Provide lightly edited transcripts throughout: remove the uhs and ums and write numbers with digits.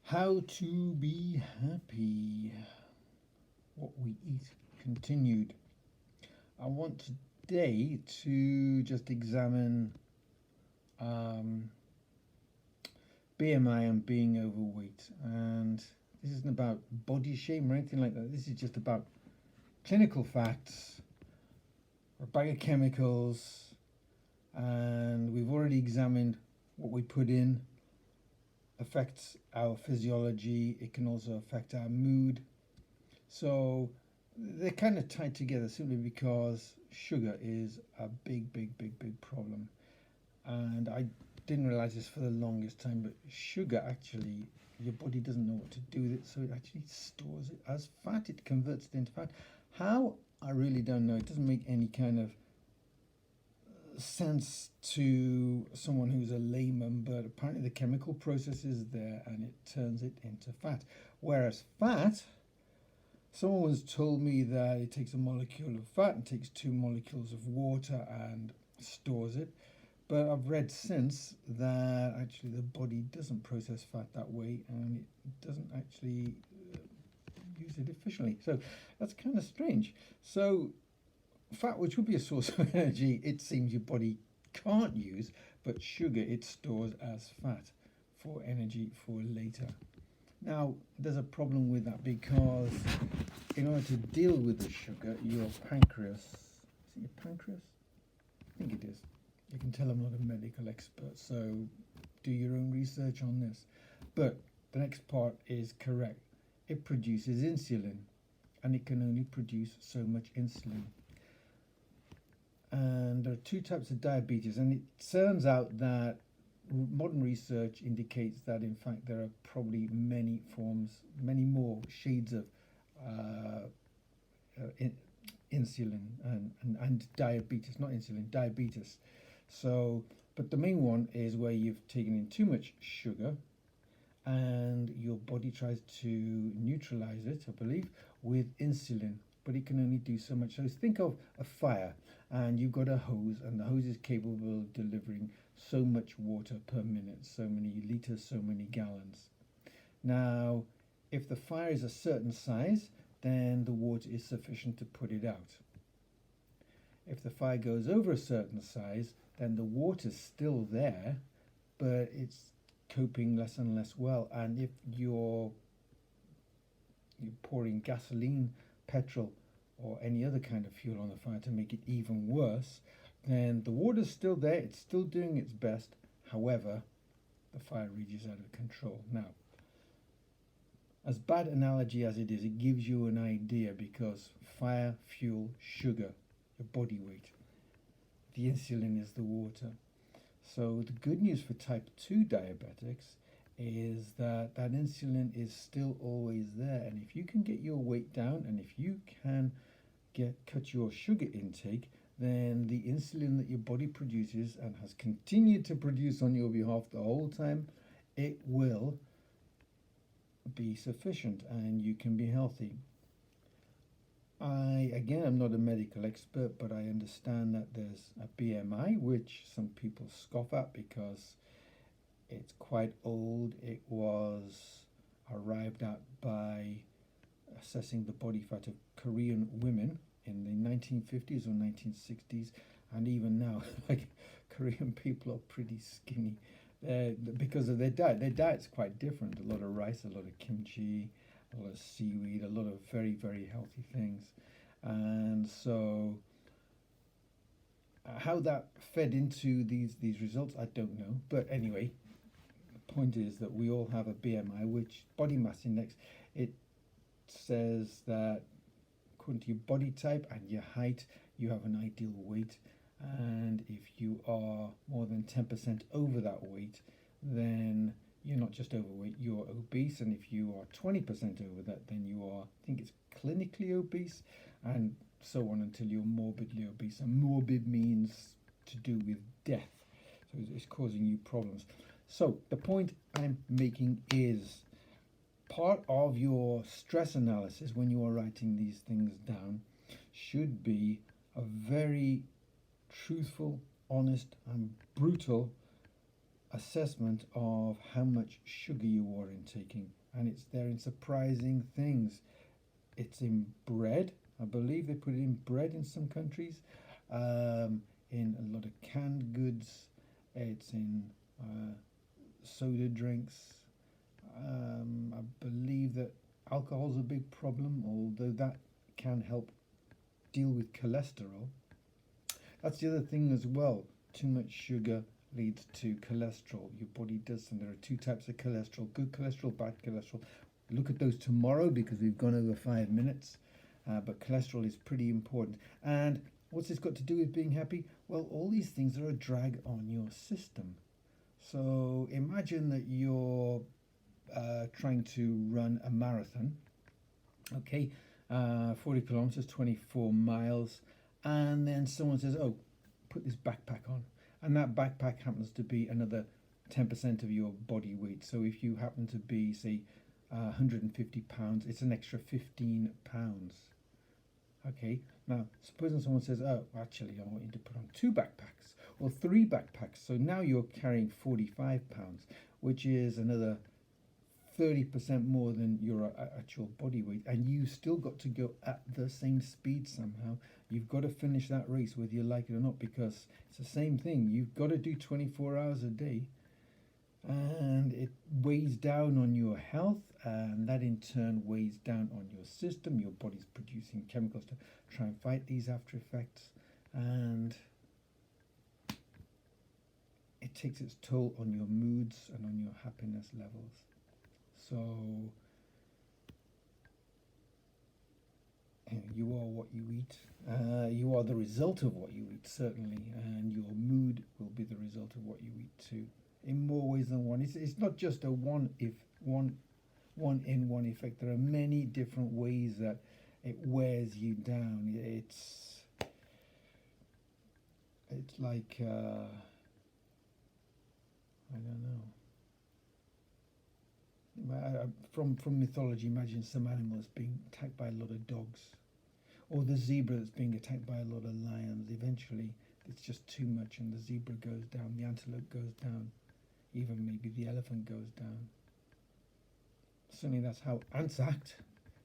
How to be happy. What we eat continued. I want today to just examine um, BMI and being overweight. And this isn't about body shame or anything like that. This is just about clinical facts, a bag of chemicals, and we've already examined what we put in affects our physiology. It can also affect our mood. So they're kind of tied together simply because sugar is a big problem. And I didn't realize this for the longest time, but sugar actually, your body doesn't know what to do with it, so it actually stores it as fat. It converts it into fat. How? I really don't know. It doesn't make any kind of sense to someone who's a layman, but apparently the chemical process is there and it turns it into fat. Whereas fat, someone once told me that it takes a molecule of fat and takes two molecules of water and stores it. But I've read since that actually the body doesn't process fat that way and it doesn't actually use it efficiently. So that's kind of strange. So fat, which would be a source of energy, it seems your body can't use, but sugar it stores as fat for energy for later. Now, there's a problem with that because in order to deal with the sugar, your pancreas, is it your pancreas? I think it is. You can tell I'm not a medical expert, so do your own research on this. But the next part is correct. It produces insulin, and it can only produce so much insulin. And there are two types of diabetes, and it turns out that modern research indicates that in fact there are probably many forms, many more shades of uh, insulin and diabetes, not insulin, diabetes. So, but the main one is where you've taken in too much sugar and your body tries to neutralize it, I believe, with insulin, but it can only do so much. So think of a fire and you've got a hose, and the hose is capable of delivering so much water per minute, so many liters, so many gallons. Now, if the fire is a certain size, then the water is sufficient to put it out. If the fire goes over a certain size, then the water's still there, but it's coping less and less well. And if you're pouring gasoline, petrol, or any other kind of fuel on the fire to make it even worse, then the water's still there, it's still doing its best. However, the fire reaches out of control. Now, as bad analogy as it is, it gives you an idea because fire, fuel, sugar, your body weight. The insulin is the water. So the good news for type 2 diabetics is that that insulin is still always there, and if you can get your weight down and if you can cut your sugar intake, then the insulin that your body produces and has continued to produce on your behalf the whole time, it will be sufficient and you can be healthy. Again, I'm not a medical expert, but I understand that there's a BMI, which some people scoff at because it's quite old. It was arrived at by assessing the body fat of Korean women in the 1950s or 1960s, and even now, like Korean people are pretty skinny because of their diet. Their diet's quite different. A lot of rice, a lot of kimchi, a lot of seaweed, a lot of very healthy things. And so how that fed into these results, I don't know. But anyway, the point is that we all have a BMI, which body mass index. It says that according to your body type and your height, you have an ideal weight. And if you are more than 10% over that weight, then you're not just overweight, you're obese. And if you are 20% over that, then you are, I think it's clinically obese, and so on until you're morbidly obese. And morbid means to do with death, so it's causing you problems. So the point I'm making is part of your stress analysis when you are writing these things down should be a very truthful, honest, and brutal assessment of how much sugar you are intaking, and it's there in surprising things. It's in bread. I believe they put it in bread in some countries, in a lot of canned goods. It's in soda drinks. I believe that alcohol is a big problem, although that can help deal with cholesterol. That's the other thing as well. Too much sugar leads to cholesterol. Your body does, and there are two types of cholesterol: good cholesterol, bad cholesterol. Look at those tomorrow because we've gone over 5 minutes. But cholesterol is pretty important. And what's this got to do with being happy? Well, all these things are a drag on your system. So imagine that you're trying to run a marathon, okay, 40 kilometers, 24 miles, and then someone says, oh, put this backpack on. And that backpack happens to be another 10% of your body weight. So if you happen to be, say, 150 pounds, it's an extra 15 pounds. Okay, now supposing someone says, oh, actually, I want you to put on 2 backpacks or 3 backpacks. So now you're carrying 45 pounds, which is another 30% more than your actual body weight, and you still got to go at the same speed somehow. You've got to finish that race whether you like it or not, because it's the same thing. You've got to do 24 hours a day, and it weighs down on your health, and that in turn weighs down on your system. Your body's producing chemicals to try and fight these after effects, and it takes its toll on your moods and on your happiness levels. So you are what you eat. You are the result of what you eat, certainly, and your mood will be the result of what you eat too, in more ways than one. It's not just a one in one effect. There are many different ways that it wears you down. It's like I don't know. From mythology, imagine some animals being attacked by a lot of dogs, or the zebra that's being attacked by a lot of lions. Eventually, it's just too much, and the zebra goes down, the antelope goes down, even maybe the elephant goes down. Certainly, that's how ants act.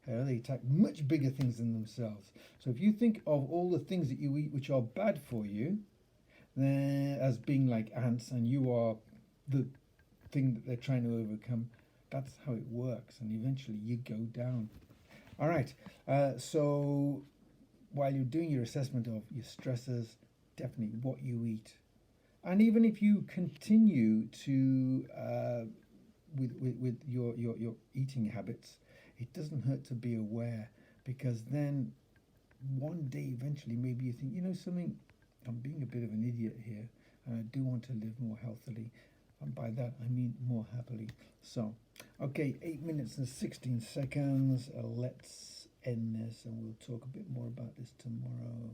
They attack much bigger things than themselves. So if you think of all the things that you eat which are bad for you, as being like ants, and you are the thing that they're trying to overcome, that's how it works, and eventually you go down. All right, so while you're doing your assessment of your stressors, definitely what you eat. And even if you continue to with your eating habits, it doesn't hurt to be aware, because then one day eventually maybe you think, you know something, I'm being a bit of an idiot here, and I do want to live more healthily. And by that I mean more happily. So, okay, 8 minutes and 16 seconds. Let's end this, and we'll talk a bit more about this tomorrow.